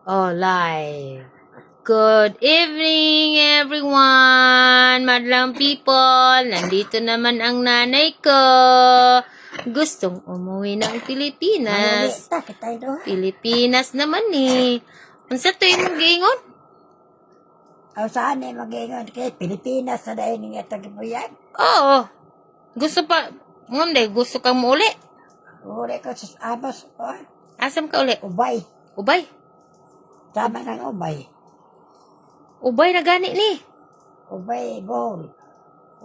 Oh, live. Good evening, everyone! Madlang people, nandito naman ang nanay ko. Gustong umuwi ng Pilipinas. Pilipinas naman eh. Unsa to yung mag-iingon? Aw saan eh mag-ingon kay Pilipinas sa dahil nga tagipuyan. Oo. Gusto pa, ngunde, gusto kang mauli? Uli ko sa abas ko. Asam ka uli? Ubay. Ubay? Sama ng ubay. Ubay na gani ni. Ubay bohol.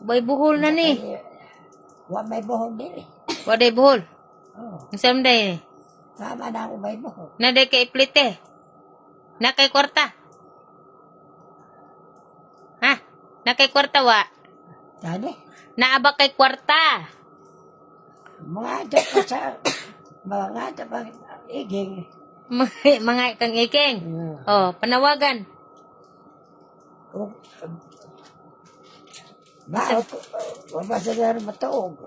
Ubay buhol na ni. Wa may bohol din eh. Waday buhol. Oh. Asam day ni. Sama ng ubay bohol. Naday kay iplite. Na kay kwarta. Ha? Na kay kwarta wa? Saan eh? Naaba kay kwarta. Mga ada pa sa mga ada pa iging. Mga kang iking. Oh, panawagan. Baot ko. Wala sa dyan matuog.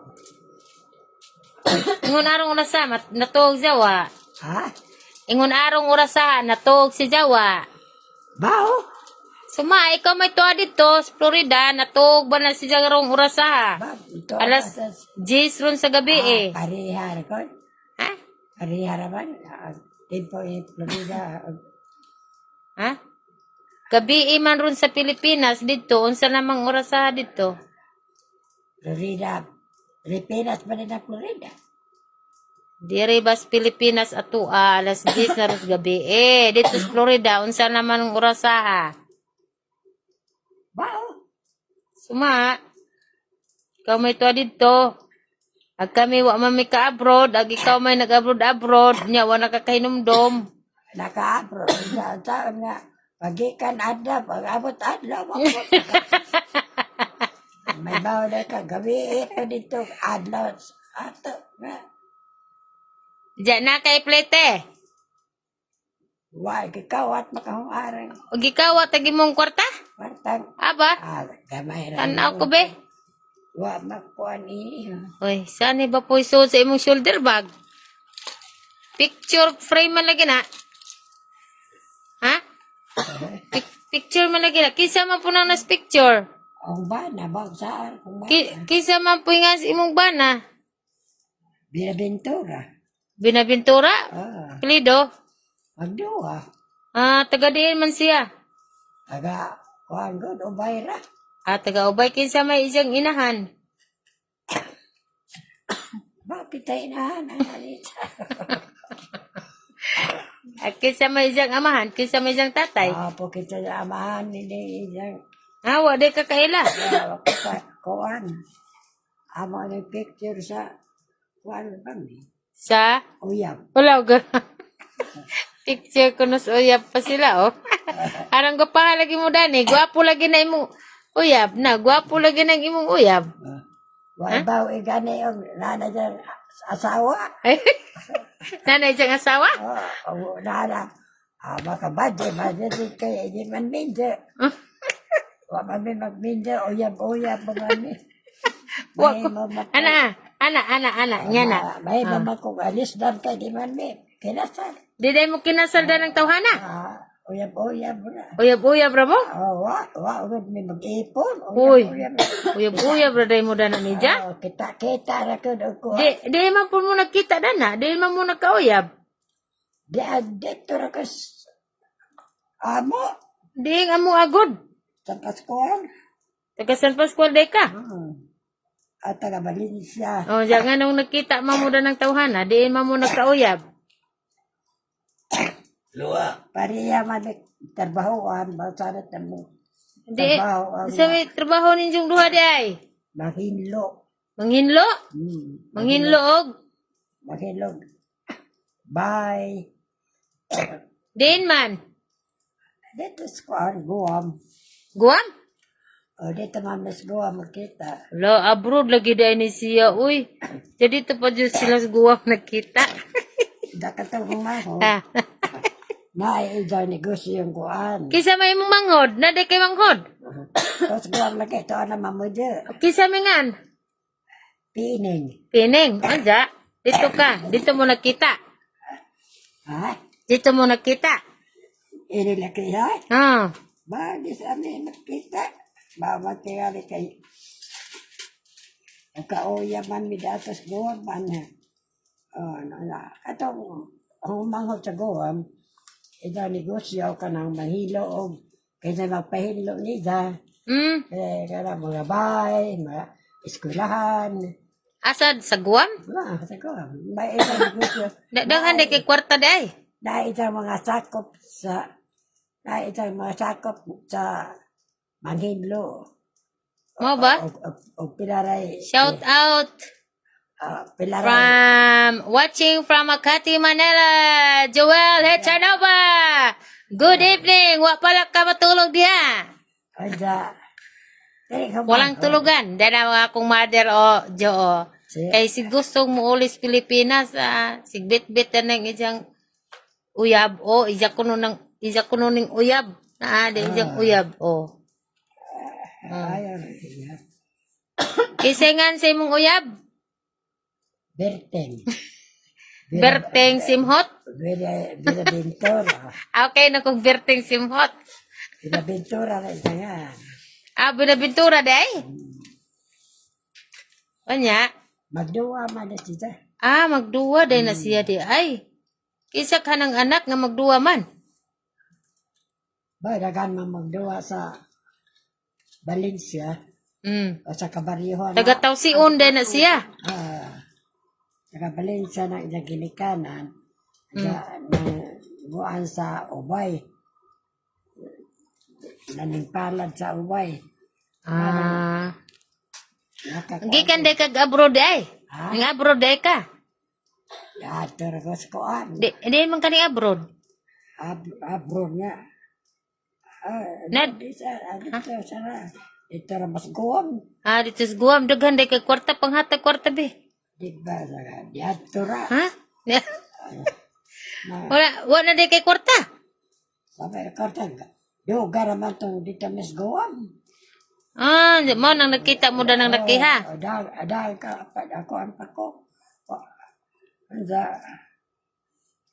Ingon arong orasa, natuog siya wa. Ha? Ingon arong orasa, natuog si Jawa. Bao? Suma, ikaw may tuwa dito sa Florida, natuog ba na si Jarong orasa? Ito Alas 10 ron sa gabi eh. Parihar ko. Ha? Parihar man. Tempo in Florida. Ha? Gabi man ron sa Pilipinas dito, unsa namang orasa dito? Florida. Pilipinas pa rin ang Florida. Dire bas Pilipinas ato alas 10 na ron sa gabi. Dito sa Florida, unsa naman ang orasa? Bao? Suma, ikaw may tuwa dito. Ag kami wa man may ka-abroad, ag ikaw may nag-abroad, nya wa nakakahinumdom. Naka-abroad. Saan nga. Pagikan adla, pag-abot adla. May bao na ka. Gabi ito dito. Adla. Ato. Diyan na kay plete. Why, kikawat makahumarang. Ug ikaw wa tagi mong kwarta? Wartang. Aba, Gamay na. tanaw ko be. Wa makuan ini. Oy, saan ba po isuot sa imong shoulder bag? Picture frame man lagi na. Ha? Picture man lagi na. Kisa man po nang nas picture. Ang bana, bang saan? Kisa man po nga sa imong bana. Binabentura. Binabintura? Klido? Magduwa. Taga diin man siya. Aga, kuhan ko, ubayra. Taga ubay kinsa may isang inahan. Bakit tayo na nangalita? Kinsa may isang amahan, kinsa may isang tatay. Po kita sa amahan, hindi isang Wa di ka kaila. kuhan. Amo ng picture sa kuhan kami. Sa? Uyab. Wala ko. Picture ko nos uyab pa sila, oh. Arang gapaha lagi mo dani. Gwapo lagi na imong uyab na. Gwapo lagi na imong uyab. Wala ba gani yung nana dyan asawa? Nanay siyang asawa? Nana. Baka budget kaya hindi man minja. Wala man magminja, uyab-uyab mga Ana, nga na. May mama kong alis doon kay di man may kinasal. Diday mo kinasalda ng tawhana? Uyab-uyab na. Uyab-uyab ra mo? May mag-ipon. Uy, uyab-uyab ra day mo dana ni Jack. Kita ra ko doon ko. Di man po mo nakita dana. Di man mo nakauyab. Dito ra ko. Amo. Di nga mo agod. Sa Paskuhan. Taga San Pascual day ka. At taga Valencia. Diyan nga nung nakita mamuda ng tawhana, di man mo nakauyab. Pariya man trabahoan. Basarat na mo. Di, sa may trabaho ninyong duha di ay. Mahinlo. Manghinlo? Manghinlo og? Mahinlo. Bye. Din man. Dito sa Guam. Guam? Dito man mas Guam makita. Wala, abroad lagi di ni siya, uy. Jadi ito pa dyan sila sa Guam nakita. Dakatang maho. Ah. Naiidaw negosyo yung Guam. Kisa may mong manghod, na di kay manghod. Tapos Guam lagi ito na mamuja. Kisa may ngan. Pining. Pining, anja. Dito ka, dito mo nakita. Ha? Dito mo nakita. inilaki ha. Ah. Bagi sa amin nakita. Bawat tingali kay kauya man mi datos guwam man. Atong humanghot sa guwam, ito negosyo ka ng mahilo o kaysa magpahilo niya. Kaya mga bahay, mga eskwelahan. Asad sa Guam? Sa guwam. May ito negosyo. Daghan day kay kwarta day. Dahil ito mga sakop sa manghilo. Mo ba? O pilaray. Shout out Pilaray. watching from Makati, Manila. Joel Hechanova. Good evening. Wa pala ka matulog diha. Ada. Walang tulugan. Dahil akong mother o Jo. Kay si gustong mo ulis Pilipinas, sigbit-bit na ng isang uyab. Isa kuno ng uyab. Isang uyab. Ayaw. Kisengan sa imong uyab. Berteng. Berteng simhot. Binabentura. Okay na kung berteng simhot. Binabentura na isa nga. Binabintura day. Anya? Magduwa man na siya. Magduwa day na siya di ay. Kisa ka ng anak nga magduwa man. Ba, dagan man magduwa sa Valencia o sa Kabaryohan. Taga-Tawsiun day na siya. Sa Valencia na isang ginikanan. Na buwan sa Ubay. Naningpalad sa Ubay. Gikan day kag abroad ay. Ang abroad day ka. Tergos koan. Di man ka ni abroad. Abroad nga. Nad. Ito na mas guwam. Dito sa Guam, daghan day kag kwarta, panghatag kwarta be. Di ba? Dito ra. Ha? Wala day kay kwarta. Sabi ko nga. Yoga naman itong dito mas guwam. Mo nang nakita mo nang nakiha. Adal ka. Ako ang pako.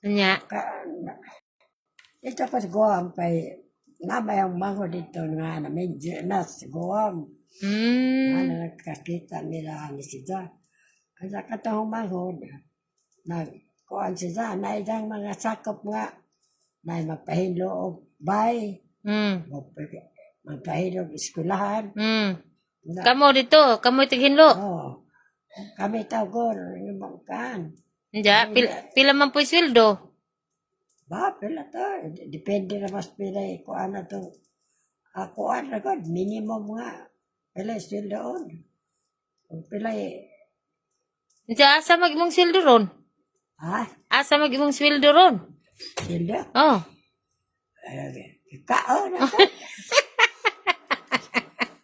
Anya. Ito pa sa guwam kay namay ang mango dito nga na medyo na sa guwam. Ano nakakita nila ang sida. Kaya katong mango na kuan sida na isang mga sakop nga na magpahilo og bay. Magpahilo og eskwelahan. Kamo dito, kamo tighinlo. Kami tawgon yung mga Anja, pila man po sweldo? Ba, pila to. Depende na mas pila kuan na to. Kuan na god, minimum nga. Pila still doon. Pila Anja, asa mag-imong sweldo ron? Asa mag-imong sweldo ron? Sildo? Kaon na to.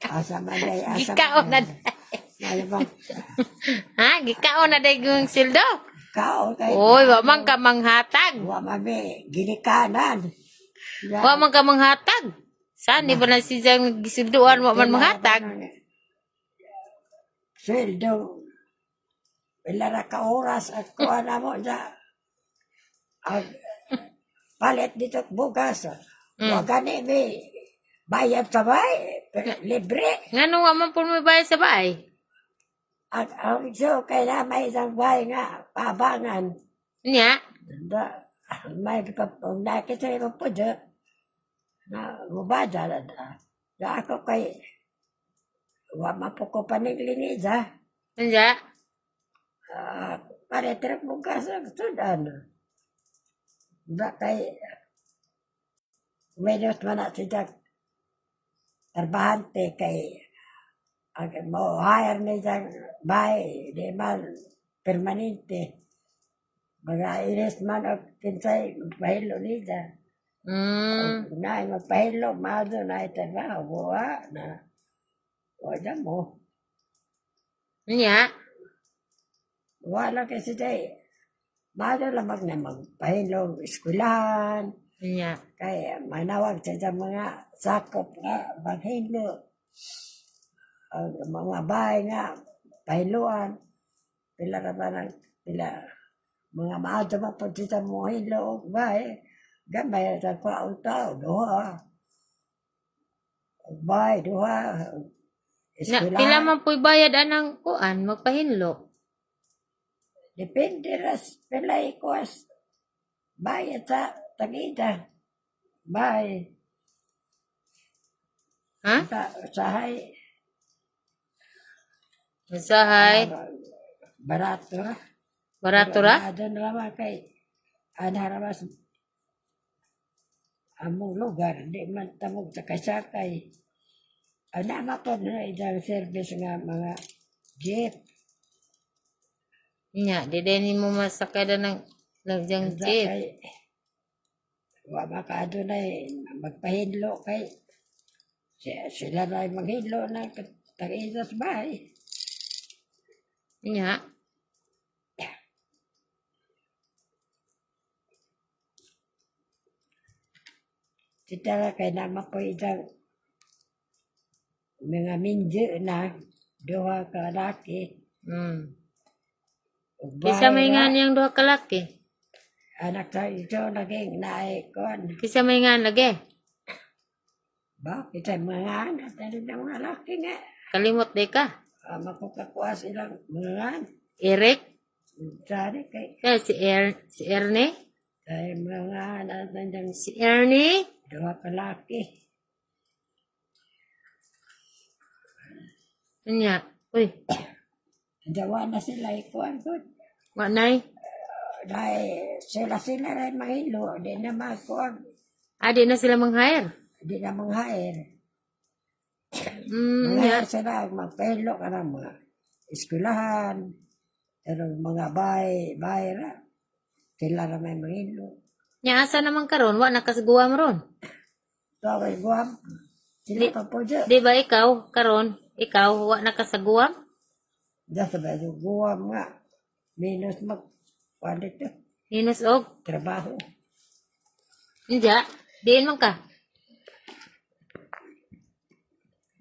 Asa man day, Gikaon na day. Gikaon na day yung sweldo? Kaon kay. Oy, wa man ka manghatag. Wa man may ginikanan. Wa man ka manghatag. Saan di ba na siyang gisulduan wa man manghatag? Sweldo. Pila ra ka oras at kuan na mo dya. Palit dito bugas. Wa gani may bayad sa bay. Libre. Ngano wa man po may bayad sa bahay? Ang iso kay na may isang bay nga pabangan. Nya? May nakita yung po dyan. Na mubada na da ako kay wa mapuko paniglinis ha. Anja? Paretrap mo kasi ang sudan. Da kay menos man na siya trabahante kay mo hire na isang bay di man permanente. Mga iris man o kinsay pahilo niya. Na magpahilo, mado na itrabaho. Buwa na. Wala mo. Nya? Wala kasi tayo. Mado lang magpahilo, eskwelahan. Nya? Kaya manawag sa mga sakop nga, maghilo. Mga bahay nga, pahiluan. Pila na ba pila. Mga maado man po dito mo hilo, bahay. Gamay sa tao, duha. Bay, duha. Pila man po'y bayad anang kuan, magpahinlo. Depende ras pilay ko as bayad sa tagida. Bay, Ha? sahay, Usahay, barato ra. barato ra? Doon naman kay, anaramas, among lugar, di man tamog sa kasakay. Anama ko na idang service nga mga jeep. Nya, di din mo masakada ng lagjang jeep. Kay, wa makado na magpahidlo kay sila na maghidlo na tag-ida sa bahay. Nya, Sitara kay nama po itang mga minjo na duha ka laki. ug Kisa may bahay nga ra. niyang duha ka laki. Anak sa ito naging naikon. Kisa may nga lagi. Ba, kita mga anak na rin ang mga laki nga. Kalimot di ka. Makukakuha silang mga anak. Eric, Sari kay si Ernie, kay mga anak na rin si Ernie. duha ka laki. Nya, uy, Dawa na sila ikuan ko. wa nay. Dahil sila rin mahilo. Di na magkuan. Adi na sila mang-hire. Di na manghair. Nya, Mga sila magpahilo ka ng mga eskwelahan. Pero mga bay ra. Sila na may mahilo. nya asa naman karon wa nakasguwam ron. Tawag guwam. Sila pa po dyan. Di ba ikaw karon, ikaw wa nakasaguwam? Diyan sa bayo guwam nga. Minus kuan dito. Hinus og. Trabaho. Nya, diin man ka.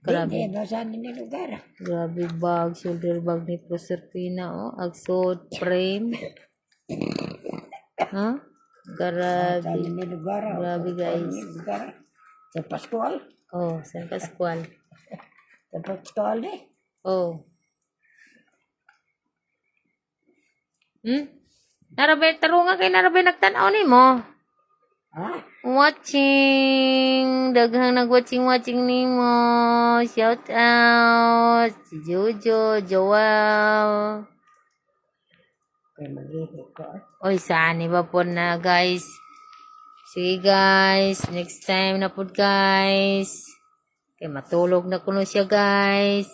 Grabe. Hindi, saan ni lugar. Grabe bag, shoulder bag ni Proserpina, oh. Agsod, frame. Ha? Grabe. Saan ni lugar. Grabe, guys. Lugar. Sa Pascual. Oh, San Pascual. Sa Pascual eh. Oh. Narabay, tarunga kay narabay nagtanaw ni mo. Ha? Watching. Daghang nag-watching ni mo. Shout out. Si Jojo, Joel. Kaya mag-ihi ko. Oy, saan ba po na, guys? Sige, guys. Next time na po, guys. Kaya matulog na kuno siya, guys.